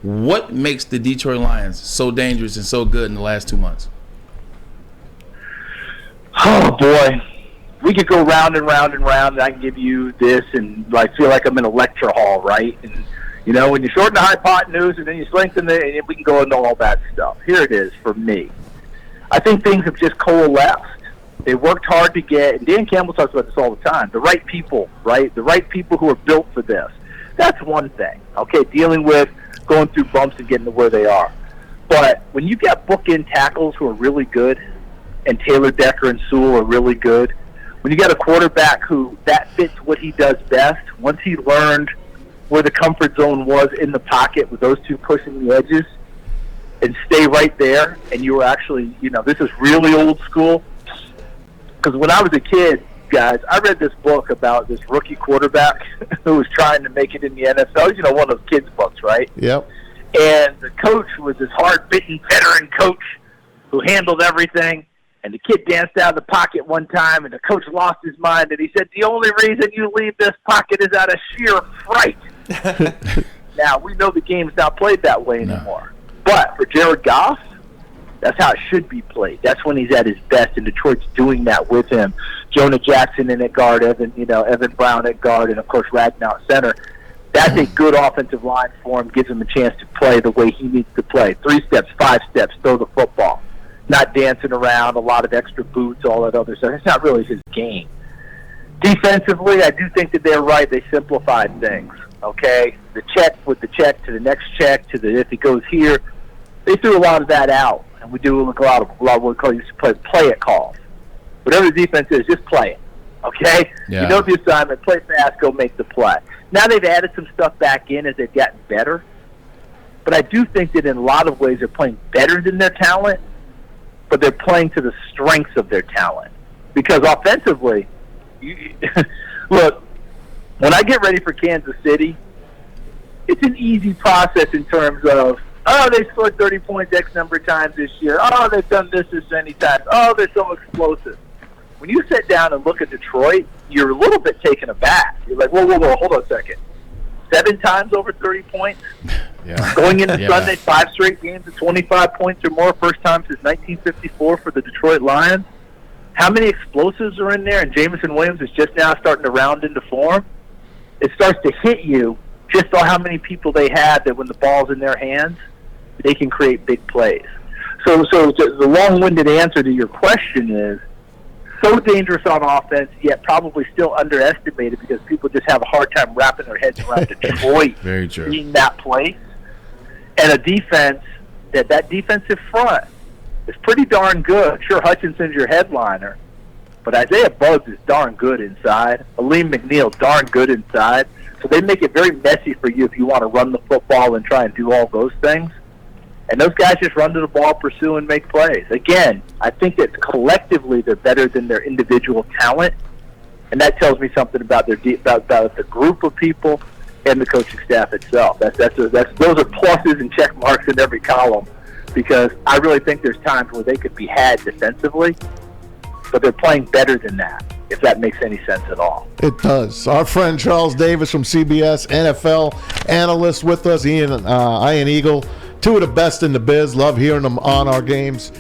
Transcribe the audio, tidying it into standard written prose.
What makes the Detroit Lions so dangerous and so good in the last 2 months? Oh, boy. We could go round and round and round, and I can give you this and like feel like I'm in a lecture hall, right? And, you know, when you shorten the hypotenuse and then you lengthen it, and we can go into all that stuff. Here it is for me. I think things have just coalesced. They worked hard to get, and Dan Campbell talks about this all the time, the right people, right? The right people who are built for this. That's one thing, okay, dealing with going through bumps and getting to where they are. But when you got bookend tackles who are really good, and Taylor Decker and Sewell are really good, when you got a quarterback who that fits what he does best, once he learned where the comfort zone was in the pocket with those two pushing the edges and stay right there, and you were actually, you know, this is really old school. Because when I was a kid, guys, I read this book about this rookie quarterback who was trying to make it in the NFL. You know, one of those kids' books, right? Yep. And the coach was this hard-bitten veteran coach who handled everything. And the kid danced out of the pocket one time, and the coach lost his mind, and he said, the only reason you leave this pocket is out of sheer fright. Now, we know the game's not played that way anymore. But for Jared Goff, that's how it should be played. That's when he's at his best, and Detroit's doing that with him. Jonah Jackson in at guard, Evan Brown at guard, and, of course, Ragnow at center. That's a good offensive line for him, gives him a chance to play the way he needs to play. 3 steps, 5 steps, throw the football. Not dancing around, a lot of extra boots, all that other stuff. It's not really his game. Defensively, I do think that they're right. They simplified things, okay? The check with the check to the next check to the if he goes here. They threw a lot of that out, and we do a lot of what we call play it calls. Whatever the defense is, just play it, okay? Yeah. You know the assignment, play fast, go make the play. Now they've added some stuff back in as they've gotten better, but I do think that in a lot of ways they're playing better than their talent, but they're playing to the strengths of their talent. Because offensively, look, when I get ready for Kansas City, it's an easy process in terms of, oh, they scored 30 points X number of times this year. Oh, they've done this many times. Oh, they're so explosive. When you sit down and look at Detroit, you're a little bit taken aback. You're like, whoa, hold on a second. 7 times over 30 points? Yeah. Going into Sunday, 5 straight games of 25 points or more, first time since 1954 for the Detroit Lions. How many explosives are in there? And Jameson Williams is just now starting to round into form. It starts to hit you just on how many people they have that when the ball's in their hands, they can create big plays. So the long-winded answer to your question is, so dangerous on offense, yet probably still underestimated because people just have a hard time wrapping their heads around Detroit Very true. being that place. And a defense, that defensive front is pretty darn good. Sure, Hutchinson's your headliner, but Isaiah Buggs is darn good inside. Aleem McNeil, darn good inside. So they make it very messy for you if you want to run the football and try and do all those things. And those guys just run to the ball, pursue, and make plays. Again, I think that collectively they're better than their individual talent, and that tells me something about their about the group of people and the coaching staff itself. Those are pluses and check marks in every column, because I really think there's times where they could be had defensively, but they're playing better than that, if that makes any sense at all. It does. Our friend Charles Davis from CBS, NFL analyst with us, Ian Eagle. 2 of the best in the biz. Love hearing them on our games.